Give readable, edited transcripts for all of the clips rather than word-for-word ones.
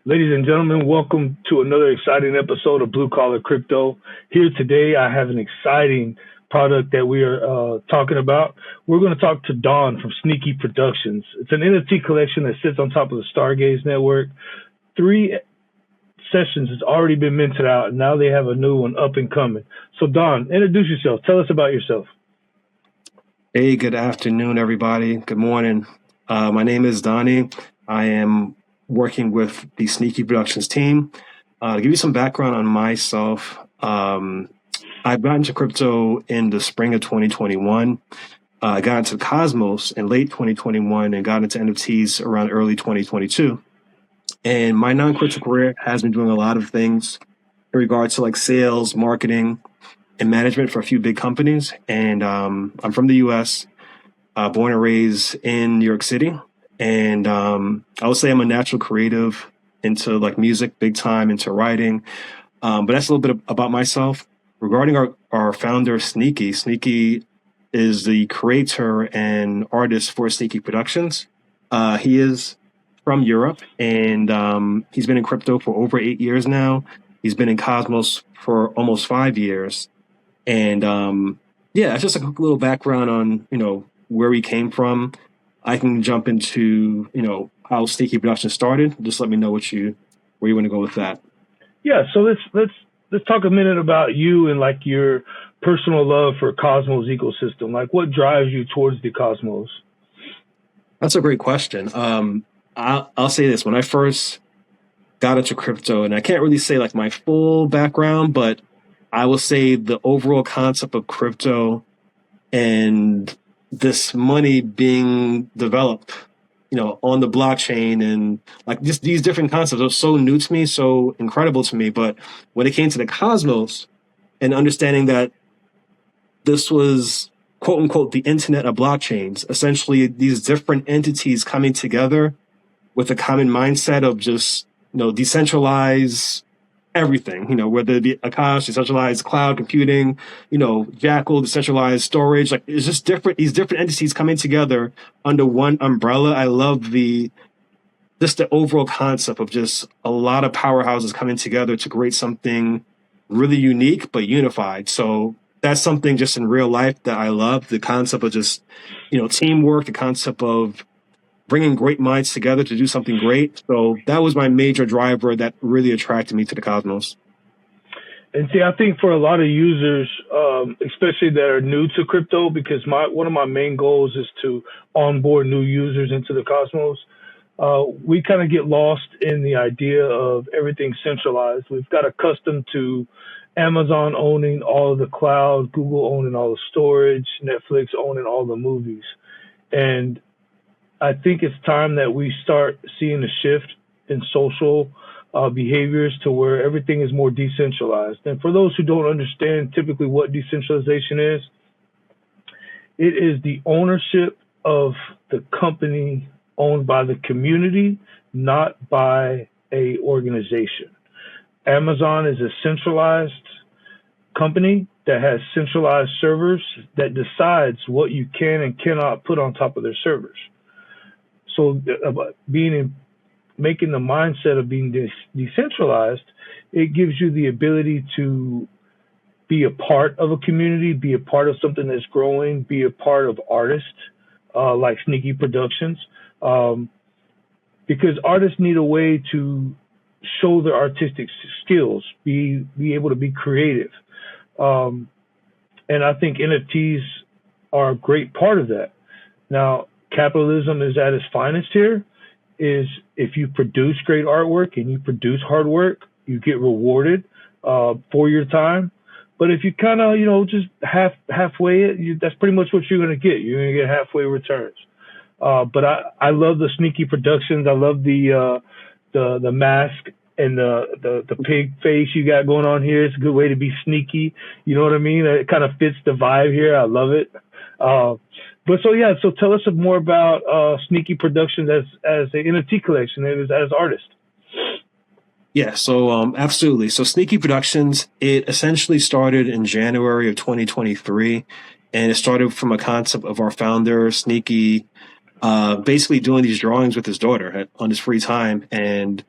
Ladies and gentlemen, welcome to another exciting episode of Blue Collar Crypto. Here today, I have an exciting product that we are talking about. We're going to talk to Don from Sneaky Productions. It's an NFT collection that sits on top of the Stargaze Network. 3 sessions has already been minted out, and now they have a new one up and coming. So, Don, introduce yourself. Tell us about yourself. Hey, good afternoon, everybody. Good morning. My name is Donnie. I am working with the Sneaky Productions team. To give you some background on myself, I've gotten into crypto in the spring of 2021. I got into Cosmos in late 2021 and got into NFTs around early 2022. And my non-crypto career has been doing a lot of things in regards to like sales, marketing, and management for a few big companies. And I'm from the US, born and raised in New York City. And I would say I'm a natural creative, into like music big time, into writing. But that's a little bit about myself. Regarding our founder, Sneaky is the creator and artist for Sneaky Productions. He is from Europe, and he's been in crypto for over 8 years now. He's been in Cosmos for almost 5 years. And yeah, it's just a quick little background on, where we came from. I can jump into, how Sneaky Production started. Just let me know where you want to go with that. Yeah, so let's talk a minute about you and like your personal love for Cosmos ecosystem. Like, what drives you towards the Cosmos? That's a great question. I'll say this: when I first got into crypto, and I can't really say like my full background, but I will say the overall concept of crypto and this money being developed, on the blockchain, and like just these different concepts are so new to me, so incredible to me. But when it came to the Cosmos and understanding that this was quote unquote the internet of blockchains, essentially these different entities coming together with a common mindset of just, decentralize everything, whether it be Akash, decentralized cloud computing, Jackal, decentralized storage, like it's just these different entities coming together under one umbrella. I love the overall concept of just a lot of powerhouses coming together to create something really unique, but unified. So that's something just in real life that I love, the concept of just, teamwork, the concept of bringing great minds together to do something great. So that was my major driver that really attracted me to the Cosmos. And see, I think for a lot of users, especially that are new to crypto, because one of my main goals is to onboard new users into the Cosmos. We kind of get lost in the idea of everything centralized. We've got accustomed to Amazon owning all of the cloud, Google owning all the storage, Netflix owning all the movies. And I think it's time that we start seeing a shift in social behaviors to where everything is more decentralized. And for those who don't understand typically what decentralization is, it is the ownership of the company owned by the community, not by a organization. Amazon is a centralized company that has centralized servers that decides what you can and cannot put on top of their servers. So making the mindset of being decentralized, it gives you the ability to be a part of a community, be a part of something that's growing, be a part of artists like Sneaky Productions, because artists need a way to show their artistic skills, be able to be creative. And I think NFTs are a great part of that. Now, capitalism is at its finest here, is if you produce great artwork and you produce hard work, you get rewarded for your time. But if you kind of, just halfway it, that's pretty much what you're going to get. You're going to get halfway returns. But I love the Sneaky Productions. I love the mask and the pig face you got going on here. It's a good way to be sneaky. You know what I mean? It kind of fits the vibe here. I love it. So tell us more about Sneaky Productions as an NFT collection, as artists. Yeah, so absolutely. So Sneaky Productions, it essentially started in January of 2023, and it started from a concept of our founder, Sneaky, basically doing these drawings with his daughter on his free time. And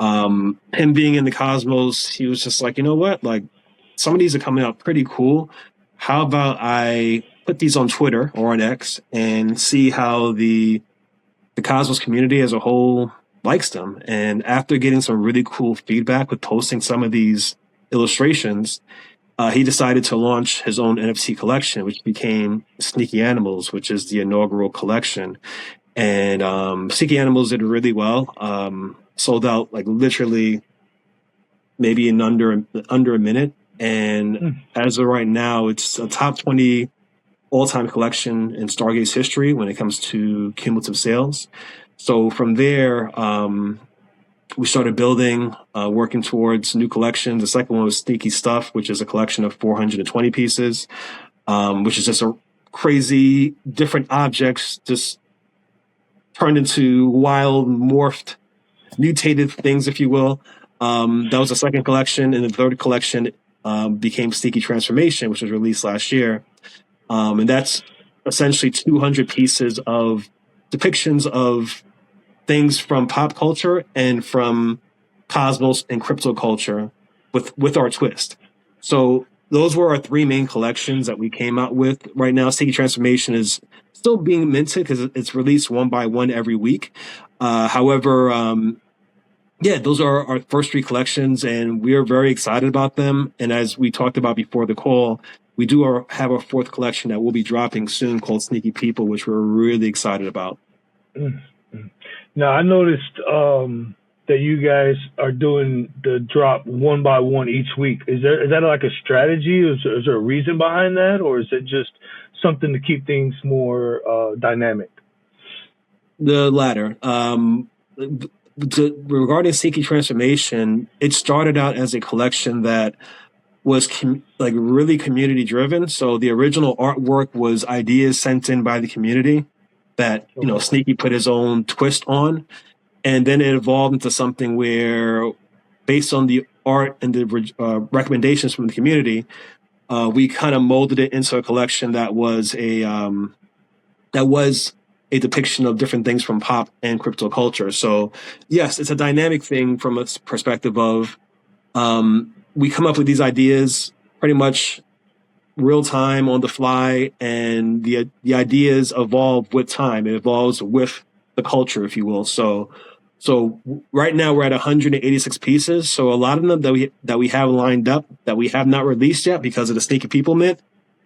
Him being in the cosmos, he was just like, you know what? Like, some of these are coming out pretty cool. How about I put these on Twitter or on X and see how the Cosmos community as a whole likes them? And after getting some really cool feedback with posting some of these illustrations, he decided to launch his own NFT collection, which became Sneaky Animals, which is the inaugural collection. And Sneaky Animals did really well. Sold out like literally maybe in under a minute. And as of right now, it's a top 20 all-time collection in Stargaze history when it comes to cumulative sales. So from there, we started building, working towards new collections. The second one was Sneaky Stuff, which is a collection of 420 pieces, which is just a crazy different objects just turned into wild, morphed, mutated things, if you will. That was the second collection. And the third collection became Sneaky Transformation, which was released last year. And that's essentially 200 pieces of depictions of things from pop culture and from cosmos and crypto culture with our twist. So those were our three main collections that we came out with. Right now, Sneaky Transformation is still being minted because it's released one by one every week. However, yeah, those are our first three collections, and we are very excited about them. And as we talked about before the call, we do have our fourth collection that will be dropping soon called Sneaky People, which we're really excited about. Mm-hmm. Now, I noticed that you guys are doing the drop one by one each week. Is that like a strategy? Is there a reason behind that, or is it just something to keep things more dynamic? The latter. Regarding Sneaky Transformation, it started out as a collection that was like really community driven. So the original artwork was ideas sent in by the community that, you know, Sneaky put his own twist on. And then it evolved into something where, based on the art and the recommendations from the community, we kind of molded it into a collection that was a depiction of different things from pop and crypto culture. So yes, it's a dynamic thing from a perspective of we come up with these ideas pretty much real time on the fly, and the ideas evolve with time. It evolves with the culture, if you will. So right now we're at 186 pieces. So a lot of them that we have lined up that we have not released yet because of the Sneaky People Mint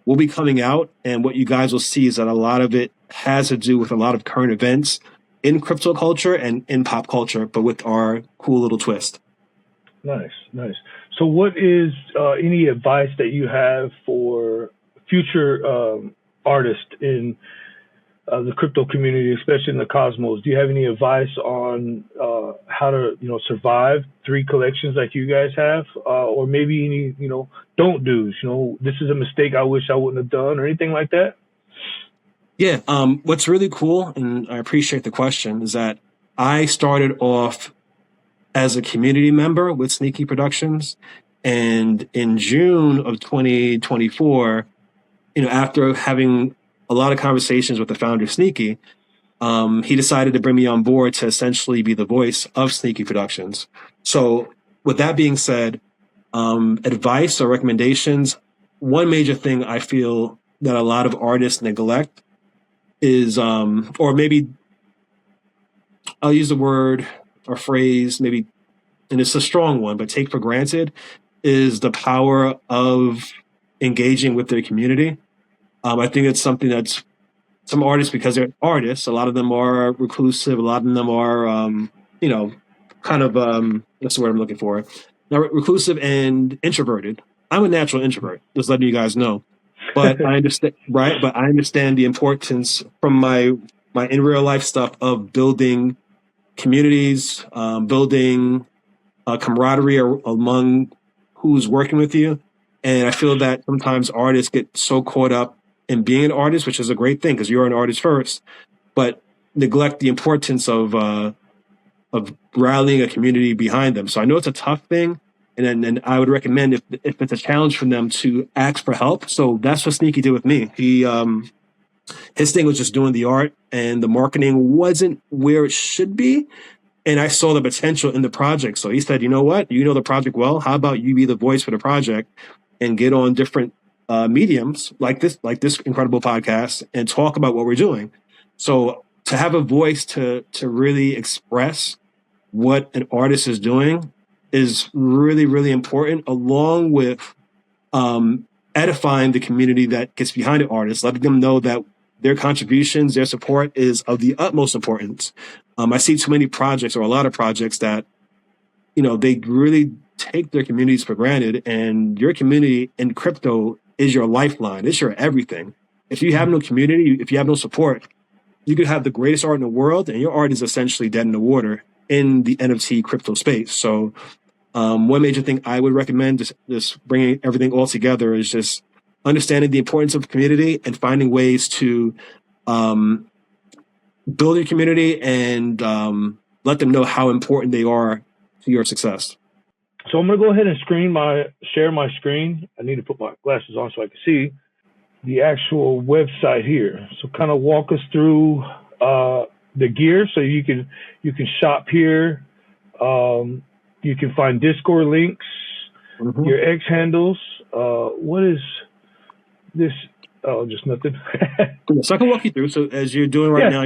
will be coming out. And what you guys will see is that a lot of it has to do with a lot of current events in crypto culture and in pop culture, but with our cool little twist. Nice. So what is any advice that you have for future artists in the crypto community, especially in the cosmos? Do you have any advice on how to, survive three collections like you guys have, or maybe any, don't do's? This is a mistake I wish I wouldn't have done, or anything like that? Yeah. What's really cool, and I appreciate the question, is that I started off as a community member with Sneaky Productions, and in June of 2024, after having a lot of conversations with the founder of Sneaky, he decided to bring me on board to essentially be the voice of Sneaky Productions. So with that being said, advice or recommendations, one major thing I feel that a lot of artists neglect is, or maybe I'll use the word or phrase, maybe, and it's a strong one, but take for granted, is the power of engaging with their community. I think it's something that's some artists, because they're artists, a lot of them are reclusive, a lot of them are, kind of, what's the word I'm looking for? Now, reclusive and introverted. I'm a natural introvert, just letting you guys know. But I understand, right? But I understand the importance from my in real life stuff of building communities, building camaraderie among who's working with you. And I feel that sometimes artists get so caught up in being an artist, which is a great thing because you're an artist first, but neglect the importance of rallying a community behind them. So I know it's a tough thing. And I would recommend if it's a challenge for them to ask for help. So that's what Sneaky did with me. He, his thing was just doing the art, and the marketing wasn't where it should be. And I saw the potential in the project. So he said, you know what? You know the project well. How about you be the voice for the project and get on different mediums like this incredible podcast and talk about what we're doing. So to have a voice to really express what an artist is doing is really, really important, along with edifying the community that gets behind the artist, letting them know that their contributions, their support is of the utmost importance. I see too many projects, or a lot of projects, that, you know, they really take their communities for granted, and your community in crypto is your lifeline. It's your everything. If you have no community, if you have no support, you could have the greatest art in the world, and your art is essentially dead in the water in the NFT crypto space. So one major thing I would recommend, just bringing everything all together, is just understanding the importance of community and finding ways to build your community and let them know how important they are to your success. So I'm going to go ahead and share my screen. I need to put my glasses on so I can see the actual website here. So kind of walk us through the gear. So you can shop here. You can find Discord links, your X handles. What is this? Oh, just nothing. So I can walk you through. So as you're doing right now,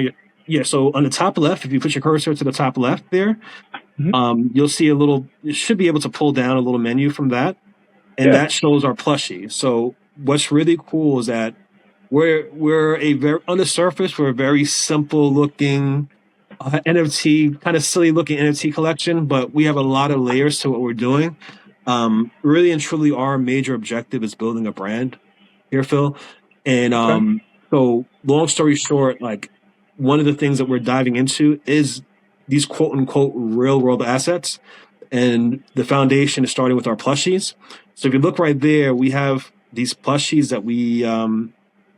so on the top left, if you put your cursor to the top left there, you'll see you should be able to pull down a little menu from that. And that shows our plushie. So what's really cool is that we're a very, on the surface, we're a very simple looking NFT, kind of silly looking NFT collection, but we have a lot of layers to what we're doing. Really and truly, our major objective is building a brand here, Phil. And so long story short, like, one of the things that we're diving into is these quote unquote real world assets. And the foundation is starting with our plushies. So if you look right there, we have these plushies that we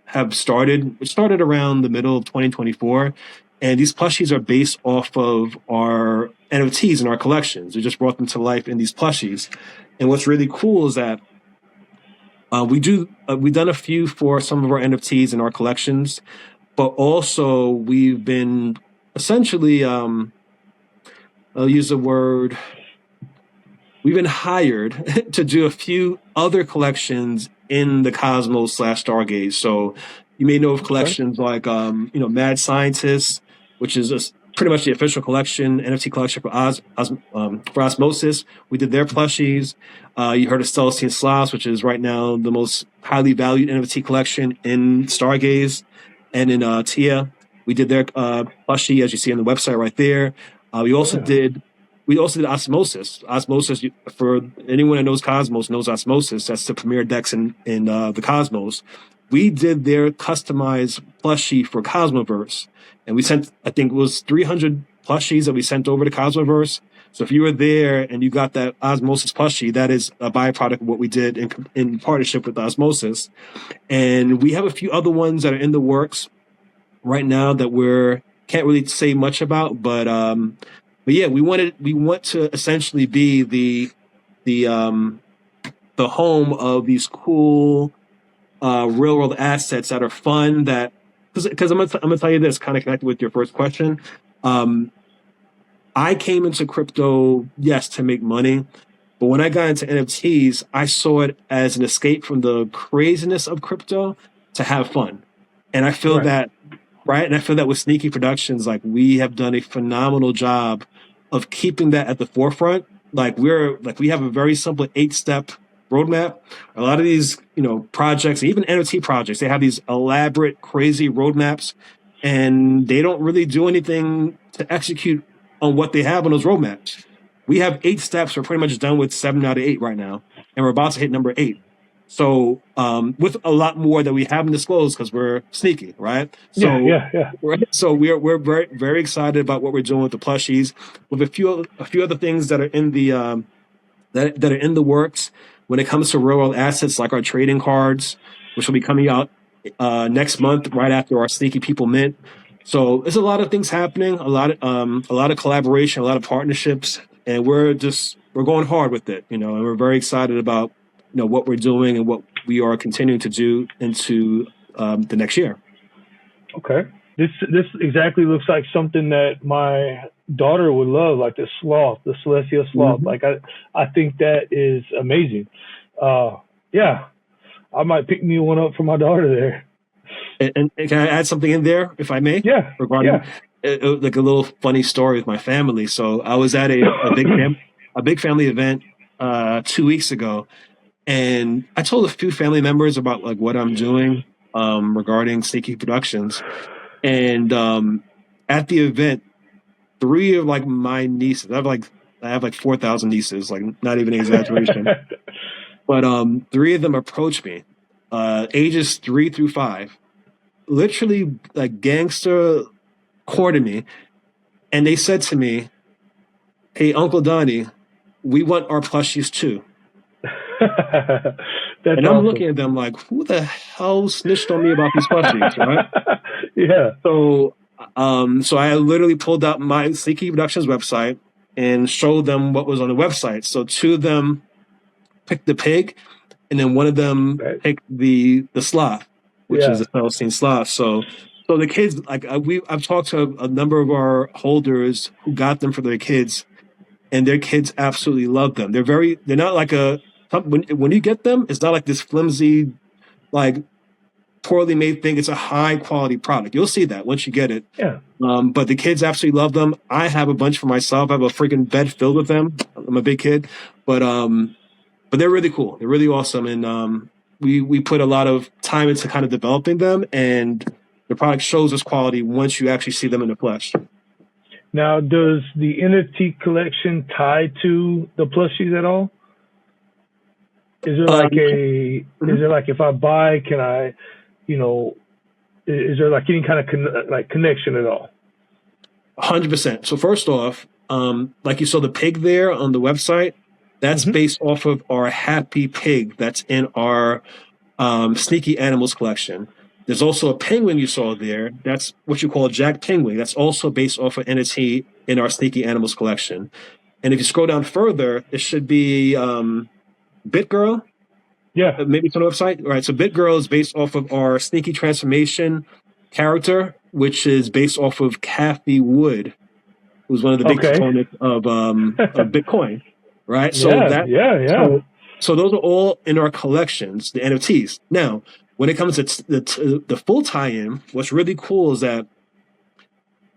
have started. It started around the middle of 2024. And these plushies are based off of our NFTs in our collections. We just brought them to life in these plushies. And what's really cool is that we've done a few for some of our NFTs in our collections, but also we've been essentially, I'll use the word, we've been hired to do a few other collections in the Cosmos/Stargaze. So you may know of collections like, Mad Scientist, which is pretty much the official collection, NFT collection for Osmosis. We did their plushies. You heard of Celestine Slavs, which is right now the most highly valued NFT collection in Stargaze and in TIA. We did their plushie, as you see on the website right there. We also did Osmosis. Osmosis, for anyone that knows Cosmos, knows Osmosis. That's the premier DEX in the Cosmos. We did their customized plushie for Cosmoverse. And we sent, I think it was 300 plushies that we sent over to Cosmoverse. So if you were there and you got that Osmosis plushie, that is a byproduct of what we did in partnership with Osmosis. And we have a few other ones that are in the works right now that can't really say much about, but yeah, we want to essentially be the home of these cool real world assets that are fun. That because I'm gonna tell you this, kind of connected with your first question. I came into crypto, yes, to make money, but when I got into NFTs, I saw it as an escape from the craziness of crypto to have fun, and I feel that. Right. And I feel that with Sneaky Productions, like, we have done a phenomenal job of keeping that at the forefront. Like, we have a very simple 8-step roadmap. A lot of these, projects, even NFT projects, they have these elaborate, crazy roadmaps, and they don't really do anything to execute on what they have on those roadmaps. We have 8 steps. We're pretty much done with 7 out of 8 right now, and we're about to hit number 8. So with a lot more that we haven't disclosed because we're sneaky, right? So we're very, very excited about what we're doing with the plushies, with a few other things that are in the that are in the works when it comes to real world assets, like our trading cards, which will be coming out next month, right after our Sneaky People Mint. So there's a lot of things happening, a lot of collaboration, a lot of partnerships, and we're going hard with it, and we're very excited about what we're doing and what we are continuing to do into the next year. Okay. This exactly looks like something that my daughter would love, like the sloth, the celestial sloth. Mm-hmm. Like I think that is amazing. Yeah, I might pick me one up for my daughter there. And can I add something in there, if I may, Yeah, regarding yeah. like a little funny story with my family? So I was at a big family event 2 weeks ago, and I told a few family members about like what I'm doing regarding Sneaky Productions. And at the event, three of like my nieces, I have like 4,000 nieces, like not even an exaggeration. But three of them approached me, ages 3 through 5, literally like gangster courted me, and they said to me, "Hey, Uncle Donnie, we want our plushies too." That's And I'm awesome. looking at them like, "Who the hell snitched on me about these plushies?" Right? Yeah. So I literally pulled out my Sneaky Productions website and showed them what was on the website. So two of them picked the pig, and then one of them Right. picked the sloth, which is Yeah. the Celestine sloth. So the kids, like I've talked to a number of our holders who got them for their kids, and their kids absolutely love them. They're not like when you get them, it's not like this flimsy, like poorly made thing. It's a high quality product. You'll see that once you get it. Yeah. But the kids absolutely love them. I have a bunch for myself. I have a freaking bed filled with them. I'm a big kid, but they're really cool. They're really awesome, and we put a lot of time into kind of developing them, and the product shows its quality once you actually see them in the flesh. Now, does the NFT collection tie to the plushies at all? Is there like Um, a is mhm. there like if I buy, can I, you know, is there like any kind of like connection at all? 100%. So first off, like you saw the pig there on the website, that's Hmm. based off of our happy pig that's in our Sneaky Animals collection. There's also a penguin you saw there. That's what you call a Jack Penguin. That's also based off of NFT in our Sneaky Animals collection. And if you scroll down further, it should be BitGirl. Yeah. Maybe it's on the website. All right. So BitGirl is based off of our Sneaky Transformation character, which is based off of Kathy Wood, who's one of the big Okay. proponents of Bitcoin. Right. So Yeah. that Yeah. Yeah. so those are all in our collections, the NFTs. Now, when it comes to the full tie-in, what's really cool is that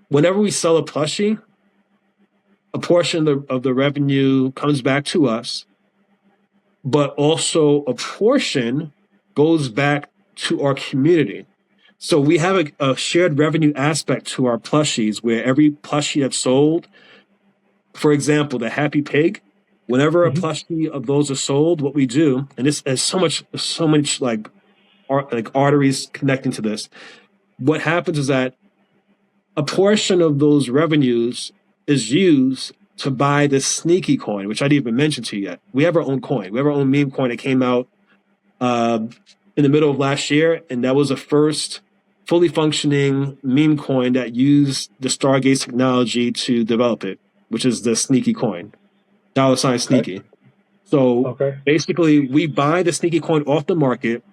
whenever we sell a plushie, a portion of the revenue comes back to us, but also a portion goes back to our community. So we have a shared revenue aspect to our plushies where every plushie that's sold, for example, the Happy Pig, whenever a Hmm. plushie of those are sold, what we do, and this has so much like arteries connecting to this. What happens is that a portion of those revenues is used to buy the sneaky coin, which I didn't even mention to you yet. We have our own coin. We have our own meme coin that came out uh, in the middle of last year, and that was the first fully functioning meme coin that used the Stargaze technology to develop it, which is the sneaky coin, $ Okay. sneaky. So Okay. basically, we buy the sneaky coin off the market,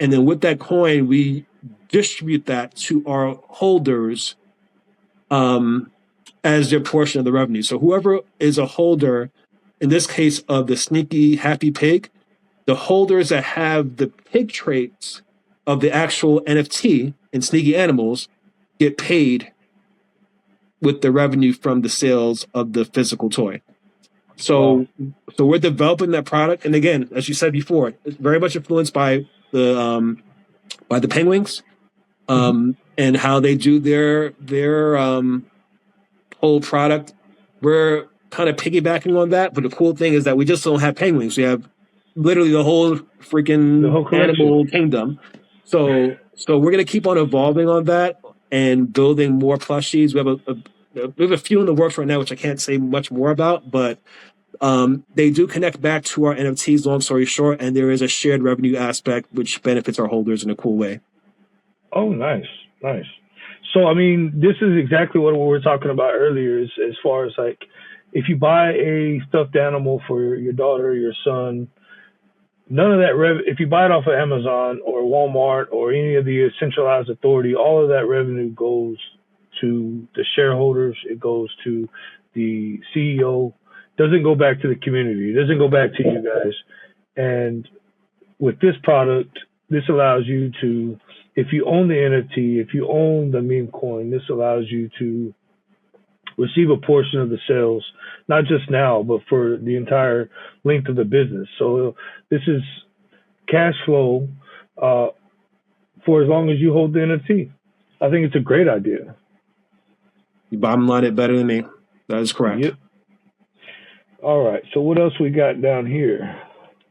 and then with that coin, we distribute that to our holders um, as their portion of the revenue. So whoever is a holder, in this case of the sneaky happy pig, the holders that have the pig traits of the actual NFT in Sneaky Animals get paid with the revenue from the sales of the physical toy. Wow. So we're developing that product, and again, as you said before, it's very much influenced by the penguins Hmm. and how they do their whole product. We're kind of piggybacking on that, but the cool thing is that we just don't have penguins. We have literally the whole The freaking whole collection. animal kingdom. So we're gonna keep on evolving on that and building more plushies. We have a few in the works right now, which I can't say much more about, but they do connect back to our NFTs, long story short, and there is a shared revenue aspect which benefits our holders in a cool way. Oh, nice, nice. So, I mean, this is exactly what we were talking about earlier. Is as far as like, if you buy a stuffed animal for your daughter, your son, none of that if you buy it off of Amazon or Walmart or any of the centralized authority, all of that revenue goes to the shareholders. It goes to the CEO. Doesn't go back to the community. It doesn't go back to you guys. And with this product, this allows you to, if you own the NFT, if you own the meme coin, this allows you to receive a portion of the sales, not just now, but for the entire length of the business. So this is cash flow for as long as you hold the NFT. I think it's a great idea. You bottom line it better than me. That is correct. Yep. All right. So what else we got down here?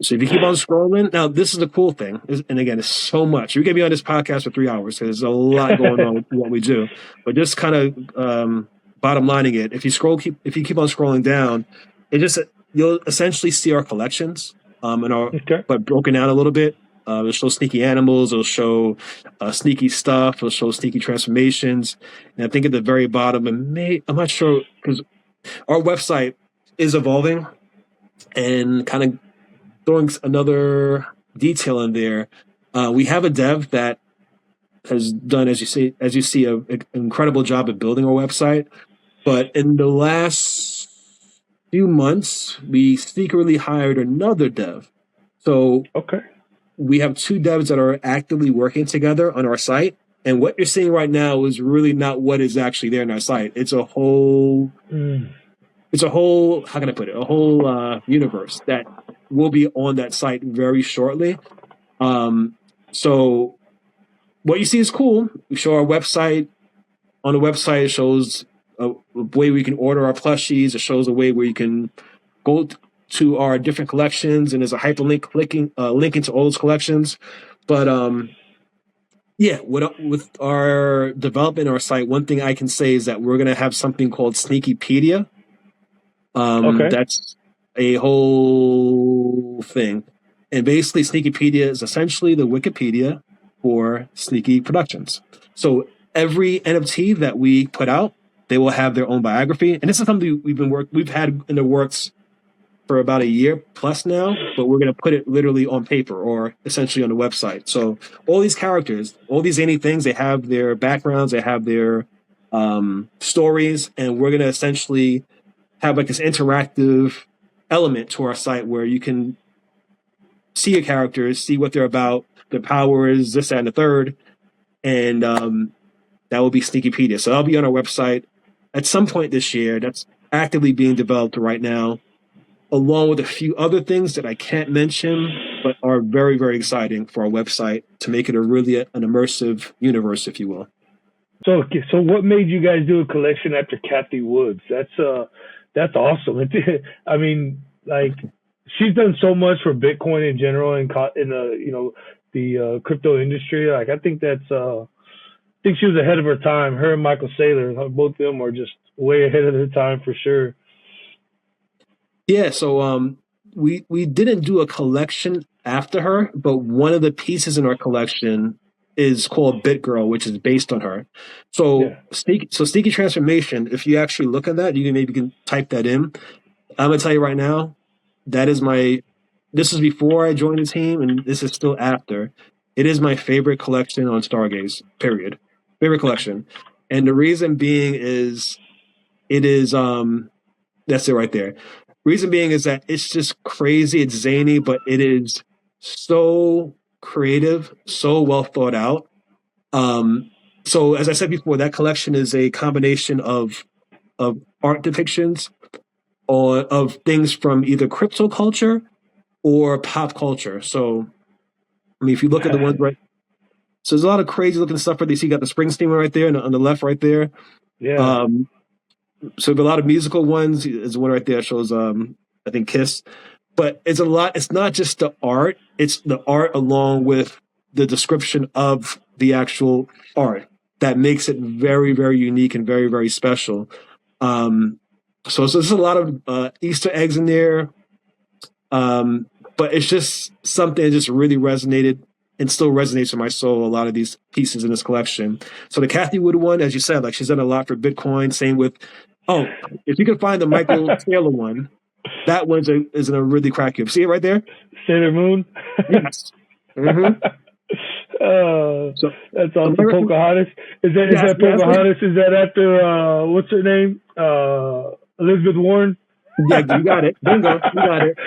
So if you keep on scrolling, now this is the cool thing, and again, it's so much. We can be on this podcast for 3 hours because there's a lot going on with what we do. But just kind of bottom lining it, if you keep on scrolling down, you'll essentially see our collections, but broken down a little bit. It'll show sneaky animals, it'll show sneaky stuff, it'll show sneaky transformations, and I think at the very bottom, I'm not sure because our website is evolving and kind of throwing another detail in there. We have a dev that has done, as you see, an incredible job at building our website. But in the last few months, we secretly hired another dev. So we have 2 devs that are actively working together on our site. And what you're seeing right now is really not what is actually there on our site. It's a whole, how can I put it? A whole universe that will be on that site very shortly. So what you see is cool. We show our website. On the website, it shows a way we can order our plushies. It shows a way where you can go to our different collections, and there's a hyperlink linking to all those collections. But with our development on our site, one thing I can say is that we're going to have something called Sneakypedia. That's a whole thing. And basically, Sneakypedia is essentially the Wikipedia for Sneaky Productions. So every NFT that we put out, they will have their own biography. And this is something we've had in the works for about a year plus now, but we're going to put it literally on paper or essentially on the website. So all these characters, all these anythings, they have their backgrounds, they have their stories, and we're going to essentially have like this interactive element to our site where you can see your characters, see what they're about, their powers, this, that, and the third, and that will be Sneakypedia. So that'll be on our website at some point this year. That's actively being developed right now, along with a few other things that I can't mention, but are very, very exciting for our website to make it an immersive universe, if you will. So what made you guys do a collection after Kathy Woods? That's awesome. I mean, like, she's done so much for Bitcoin in general and in the crypto industry. Like, I think she was ahead of her time. Her and Michael Saylor, both of them are just way ahead of their time for sure. Yeah, so we didn't do a collection after her, but one of the pieces in our collection is called Bit Girl, which is based on her. So Sneaky Transformation, if you actually look at that, you can type that in. I'm gonna tell you right now, this is before I joined the team, and this is still after. It is my favorite collection on Stargaze, period. Favorite collection. And the reason being is that's it right there. Reason being is that it's just crazy, it's zany, but it is so creative, so well thought out. So as I said before, that collection is a combination of art depictions of things from either crypto culture or pop culture. So, I mean, if you look at the ones right, so there's a lot of crazy looking stuff where you see you got the Springsteen right there on the left right there. Yeah. So a lot of musical ones. There's one right there that shows, I think, Kiss. But it's a lot. It's not just the art. It's the art along with the description of the actual art that makes it very, very unique and very, very special. So there's a lot of Easter eggs in there. But it's just something that just really resonated and still resonates with my soul, a lot of these pieces in this collection. So the Kathy Wood one, as you said, like, she's done a lot for Bitcoin. Same with, if you can find the Michael Taylor one, That one is in a really cracky. See it right there? Sailor Moon. Yes. Mm-hmm. So That's awesome. Pocahontas. Is that Pocahontas? Is that after what's her name? Elizabeth Warren. Yeah, you got it. Bingo. You got it.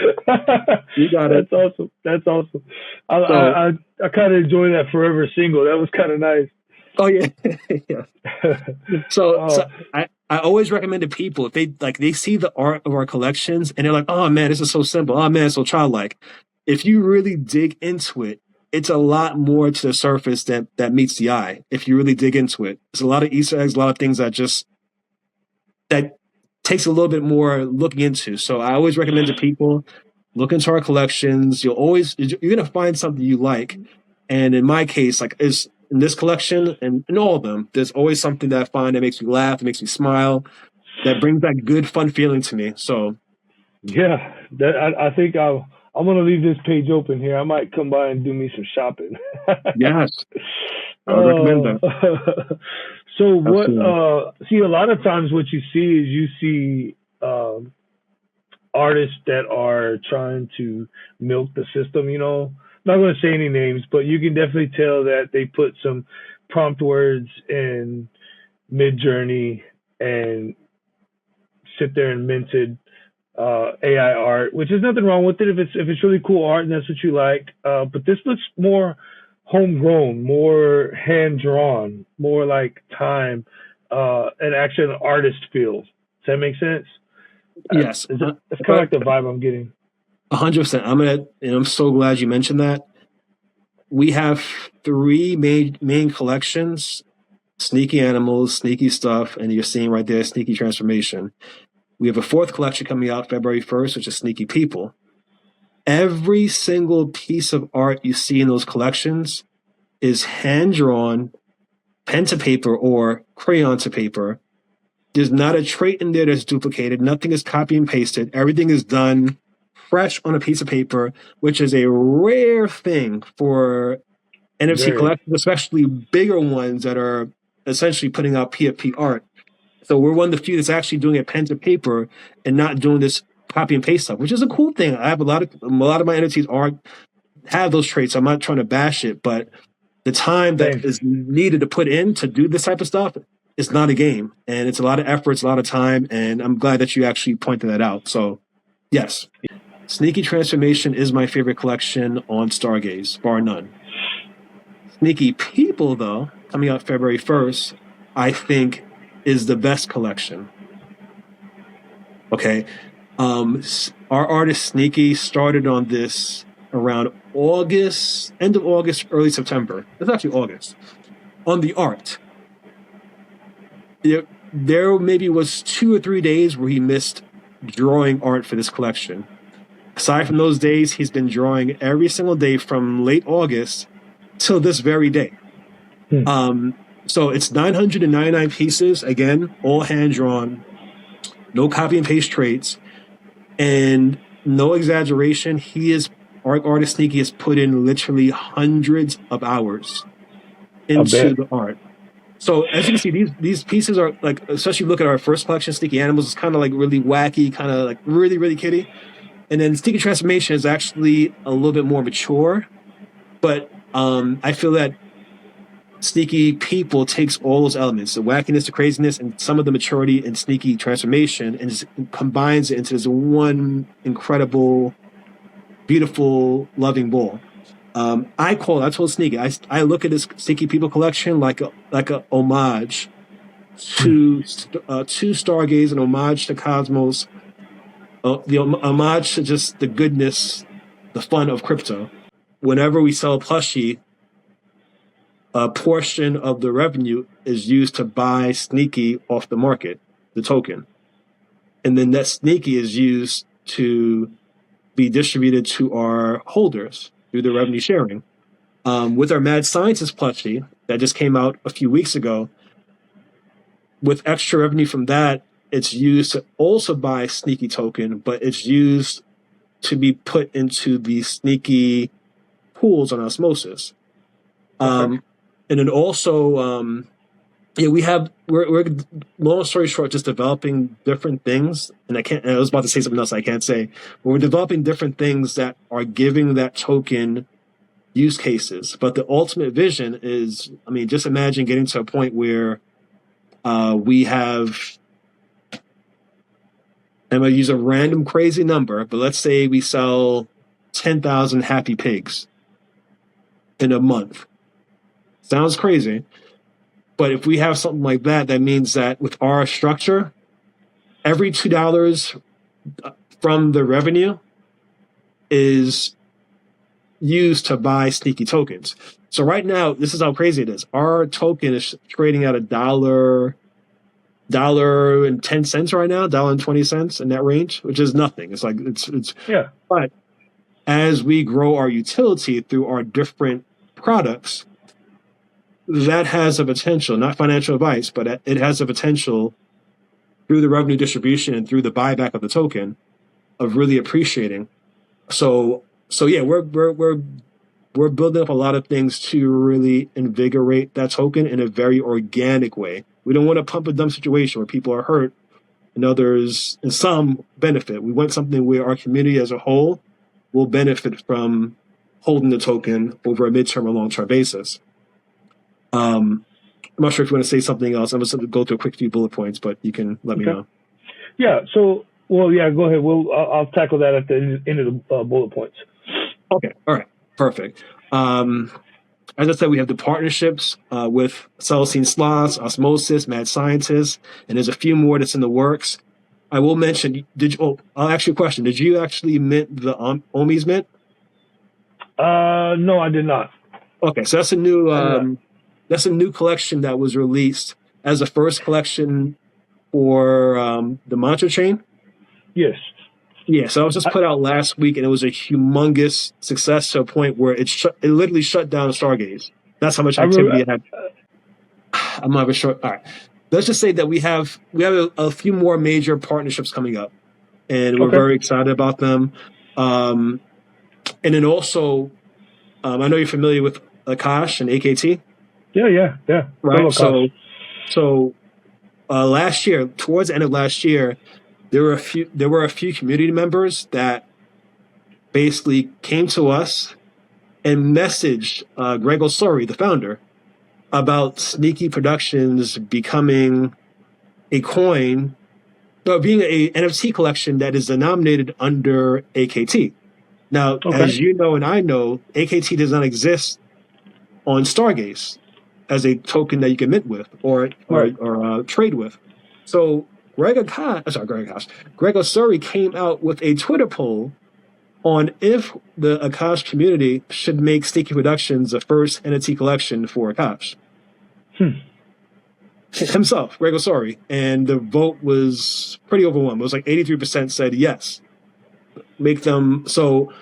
You got it. That's awesome. That's awesome. I kind of enjoy that Forever Single. That was kind of nice. Oh yeah. Yeah. So I always recommend to people if they see the art of our collections and they're like, oh man, this is so simple. Oh man, it's so childlike. If you really dig into it, it's a lot more to the surface that meets the eye. If you really dig into it, there's a lot of Easter eggs, a lot of things that takes a little bit more looking into. So I always recommend to people look into our collections. You're gonna find something you like. And in my case, like is in this collection and in all of them, there's always something that I find that makes me laugh, that makes me smile, that brings that good, fun feeling to me. So, yeah, I think I'm going to leave this page open here. I might come by and do me some shopping. Yes, I would recommend that. So what? See, a lot of times what you see is you see artists that are trying to milk the system. You know, I'm not going to say any names, but you can definitely tell that they put some prompt words in Mid-Journey and sit there and minted AI art, which is nothing wrong with it if it's really cool art and that's what you like. But this looks more homegrown, more hand drawn, more like time, and actually an artist feel. Does that make sense? Yes, it's kind of like the vibe I'm getting. 100%. I'm so glad you mentioned that. We have 3 main collections: Sneaky Animals, Sneaky Stuff, and you're seeing right there, Sneaky Transformation. We have a 4th collection coming out February 1st, which is Sneaky People. Every single piece of art you see in those collections is hand-drawn, pen to paper or crayon to paper. There's not a trait in there that's duplicated. Nothing is copy and pasted. Everything is done fresh on a piece of paper, which is a rare thing for NFT collectors, especially bigger ones that are essentially putting out PFP art. So we're one of the few that's actually doing it pen to paper and not doing this copy and paste stuff, which is a cool thing. I have a lot of my NFTs have those traits. I'm not trying to bash it, but the time that is needed to put in to do this type of stuff is not a game, and it's a lot of effort, it's a lot of time, and I'm glad that you actually pointed that out. So, yes, Sneaky Transformation is my favorite collection on Stargaze, bar none. Sneaky People, though, coming out February 1st, I think is the best collection. Okay. Our artist Sneaky started on this around August, end of August, early September. It's actually August. On the art. There maybe was 2 or 3 days where he missed drawing art for this collection. Aside from those days, he's been drawing every single day from late August till this very day. So it's 999 pieces, again, all hand-drawn, no copy and paste traits, and no exaggeration, our artist Sneaky has put in literally hundreds of hours into the art. So as you can see, these pieces are like, especially look at our first collection, Sneaky Animals, is kind of like really wacky, kind of like really, really kiddie. And then Sneaky Transformation is actually a little bit more mature, but I feel that Sneaky People takes all those elements, the wackiness, the craziness, and some of the maturity in Sneaky Transformation, and just combines it into this one incredible, beautiful, loving ball. I told Sneaky, I look at this Sneaky People collection like a homage to Stargaze, an homage to Cosmos, the homage to just the goodness, the fun of crypto. Whenever we sell a plushie, a portion of the revenue is used to buy Sneaky off the market, the token. And then that Sneaky is used to be distributed to our holders through the revenue sharing. With our Mad Scientist plushie that just came out a few weeks ago, with extra revenue from that, it's used to also buy Sneaky token, but it's used to be put into the Sneaky pools on Osmosis. And then also, yeah, we're long story short, just developing different things. And I was about to say something else I can't say. But we're developing different things that are giving that token use cases. But the ultimate vision is, I mean, just imagine getting to a point where we have, I'm going to use a random crazy number, but let's say we sell 10,000 happy pigs in a month. Sounds crazy. But if we have something like that, that means that with our structure, every $2 from the revenue is used to buy sneaky tokens. So right now, this is how crazy it is. Our token is trading at $1.10 right now, $1.20 in that range, which is nothing. It's like it's Yeah. But as we grow our utility through our different products, that has a potential, not financial advice, but it has a potential through the revenue distribution and through the buyback of the token of really appreciating. So yeah, we're building up a lot of things to really invigorate that token in a very organic way. We don't want to pump a dump situation where people are hurt and others, and some benefit. We want something where our community as a whole will benefit from holding the token over a midterm or long-term basis. I'm not sure if you want to say something else. I'm just going to go through a quick few bullet points, but you can let me know. Yeah. So, well, yeah, go ahead. I'll tackle that at the end of the bullet points. Okay. All right. Perfect. As I said, we have the partnerships with Celestine Sloths, Osmosis, Mad Scientists, and there's a few more that's in the works. I will mention, I'll ask you a question. Did you actually mint the Omi's mint? No, I did not. Okay. So that's a new collection that was released as the first collection for the Mantra chain. Yes. Yeah, so it was just put out last week, and it was a humongous success to a point where it literally shut down Stargaze. That's how much activity it had. I'm not even sure. All right, let's just say that we have a few more major partnerships coming up, and we're very excited about them. And then also, I know you're familiar with Akash and AKT. Yeah. Right. So last year, towards the end of last year, there were a few community members that basically came to us and messaged Greg Osori, the founder, about Sneaky Productions becoming a coin, being a NFT collection that is denominated under AKT. Now, as you know and I know, AKT does not exist on Stargaze as a token that you can mint with or trade with. So Greg Osuri came out with a Twitter poll on if the Akash community should make Sneaky Productions the first NFT collection for Akash. Himself, Greg Osuri. And the vote was pretty overwhelming. It was like 83% said yes. Make them. So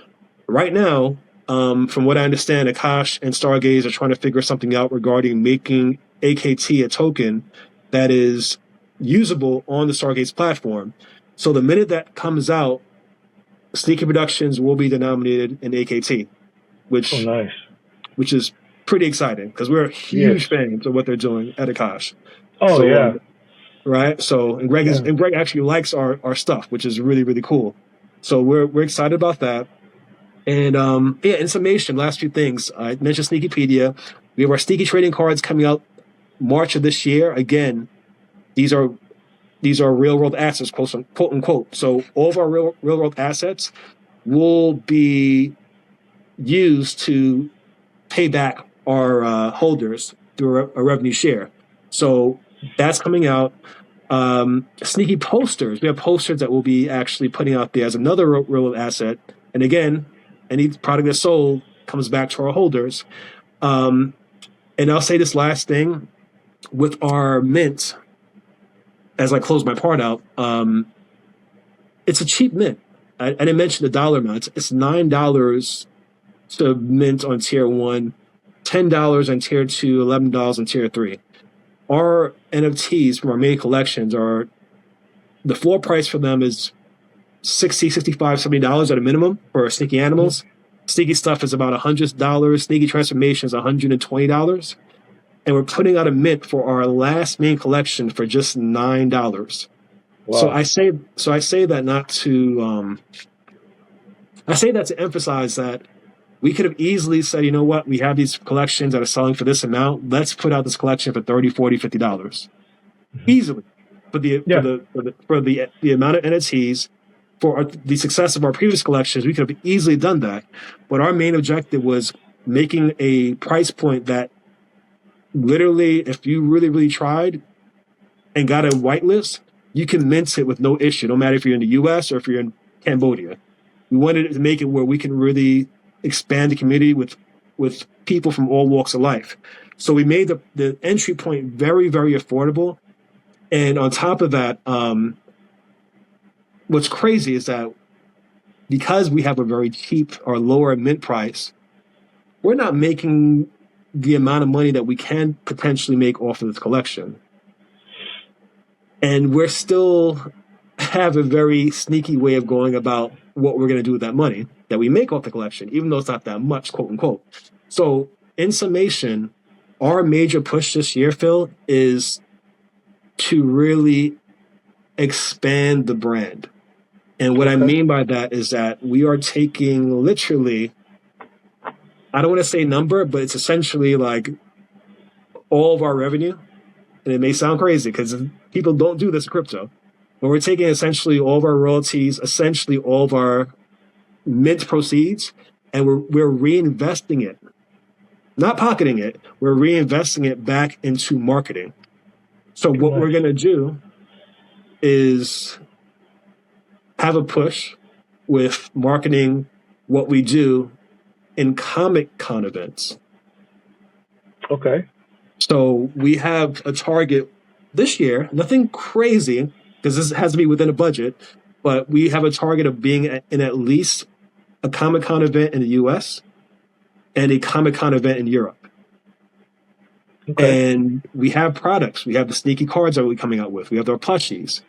right now, from what I understand, Akash and Stargaze are trying to figure something out regarding making AKT a token that is usable on the Stargaze platform. So the minute that comes out, Sneaky Productions will be denominated in AKT, which is pretty exciting because we're huge fans of what they're doing at Akash. Right. So and Greg actually likes our stuff, which is really, really cool. So we're excited about that. And in summation, last few things. I mentioned Sneakypedia. We have our Sneaky trading cards coming out March of this year. Again, these are real world assets, quote unquote. So all of our real world assets will be used to pay back our holders through a revenue share. So that's coming out. Sneaky posters. We have posters that we'll be actually putting out there as another real world asset. And again, any product that's sold comes back to our holders. And I'll say this last thing with our mint. As I close my part out, it's a cheap mint. I didn't mention the dollar amount. It's $9 to mint on tier 1, $10 on tier 2, $11 on tier 3. Our NFTs from our main collections are, the floor price for them is $60, $65, $70 at a minimum for Sneaky Animals. Sneaky stuff is about $100. Sneaky Transformation is $120. and we're putting out a mint for our last main collection for just $9. Wow. So I say that not to I say that to emphasize that we could have easily said, you know what, we have these collections that are selling for this amount. Let's put out this collection for $30, $40, $50 easily for the amount of NFTs. For the success of our previous collections, we could have easily done that. But our main objective was making a price point that literally, if you really, really tried and got a whitelist, you can mint it with no issue, no matter if you're in the US or if you're in Cambodia. We wanted to make it where we can really expand the community with people from all walks of life. So we made the entry point very, very affordable. And on top of that, what's crazy is that because we have a very cheap or lower mint price, we're not making the amount of money that we can potentially make off of this collection. And we're still have a very sneaky way of going about what we're going to do with that money that we make off the collection, even though it's not that much, quote unquote. So in summation, our major push this year, Phil, is to really expand the brand. And what I mean by that is that we are taking literally, I don't want to say number, but it's essentially like all of our revenue. And it may sound crazy because people don't do this in crypto, but we're taking essentially all of our royalties, essentially all of our mint proceeds, and we're reinvesting it, not pocketing it. We're reinvesting it back into marketing. So what we're going to do is have a push with marketing what we do in Comic-Con events. Okay. So we have a target this year, nothing crazy, because this has to be within a budget, but we have a target of being in at least a Comic-Con event in the US and a Comic-Con event in Europe. Okay. And we have products. We have the sneaky cards that we're coming out with. We have our plushies.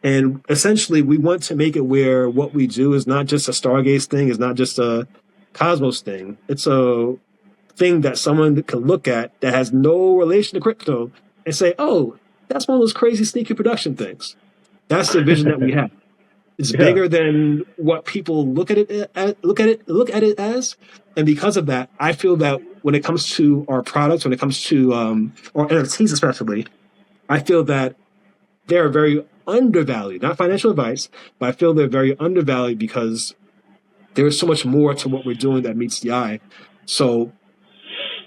And essentially, we want to make it where what we do is not just a Stargaze thing, is not just a Cosmos thing. It's a thing that someone can look at that has no relation to crypto and say, oh, that's one of those crazy sneaky production things. That's the vision that we have. It's bigger than what people look at it as. And because of that, I feel that when it comes to our products, when it comes to our NFTs especially, I feel that they're very undervalued. Not financial advice, but I feel they're very undervalued because there's so much more to what we're doing that meets the eye. So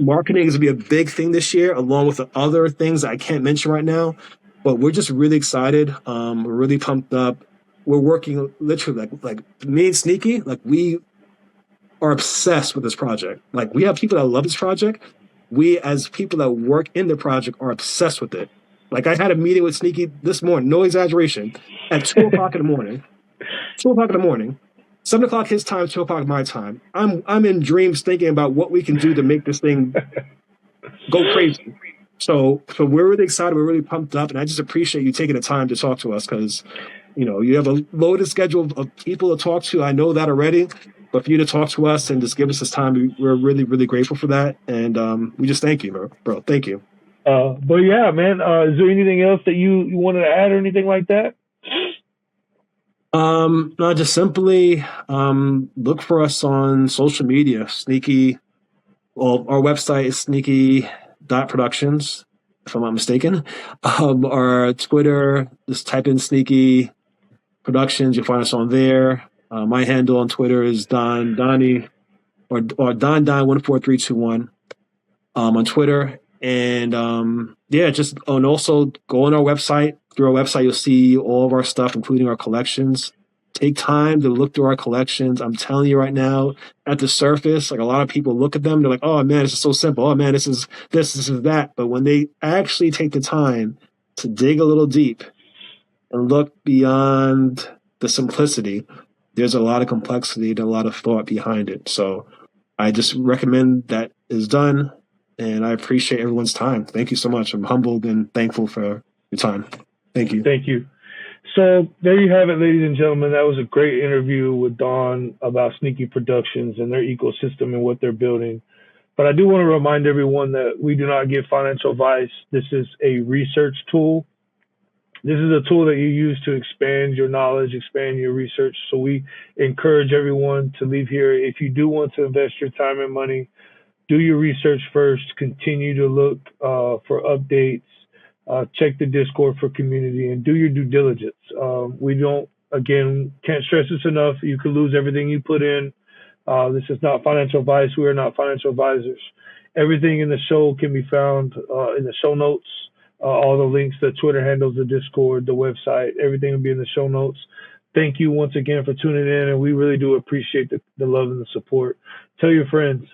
marketing is going to be a big thing this year, along with the other things that I can't mention right now. But we're just really excited. We're really pumped up. We're working literally like me and Sneaky, like we are obsessed with this project. Like we have people that love this project. We as people that work in the project are obsessed with it. Like I had a meeting with Sneaky this morning, no exaggeration, at 2 o'clock in the morning. 2 o'clock in the morning. 7 o'clock his time, 2 o'clock my time. I'm in dreams thinking about what we can do to make this thing go crazy. So we're really excited. We're really pumped up, and I just appreciate you taking the time to talk to us because, you know, you have a loaded schedule of people to talk to. I know that already, but for you to talk to us and just give us this time, we're really, really grateful for that, and we just thank you, bro. Thank you. But yeah, man, is there anything else that you wanted to add or anything like that? No, just simply look for us on social media. Sneaky, well, our website is sneaky.productions, if I'm not mistaken. Our Twitter, just type in Sneaky Productions, you'll find us on there. My handle on Twitter is Donnie or Don14321 on Twitter. And just and also go on our website. Through our website, you'll see all of our stuff, including our collections. Take time to look through our collections. I'm telling you right now, at the surface, like a lot of people look at them, they're like, oh man, this is so simple. Oh man, this is that. But when they actually take the time to dig a little deep and look beyond the simplicity, there's a lot of complexity and a lot of thought behind it. So I just recommend that is done. And I appreciate everyone's time. Thank you so much. I'm humbled and thankful for your time. Thank you. Thank you. So there you have it, ladies and gentlemen. That was a great interview with Don about Sneaky Productions and their ecosystem and what they're building. But I do want to remind everyone that we do not give financial advice. This is a research tool. This is a tool that you use to expand your knowledge, expand your research. So we encourage everyone to leave here. If you do want to invest your time and money, do your research first. Continue to look for updates. Check the Discord for community and do your due diligence. We don't, again, can't stress this enough. You could lose everything you put in. This is not financial advice. We are not financial advisors. Everything in the show can be found in the show notes. All the links, the Twitter handles, the Discord, the website, everything will be in the show notes. Thank you once again for tuning in, and we really do appreciate the love and the support. Tell your friends.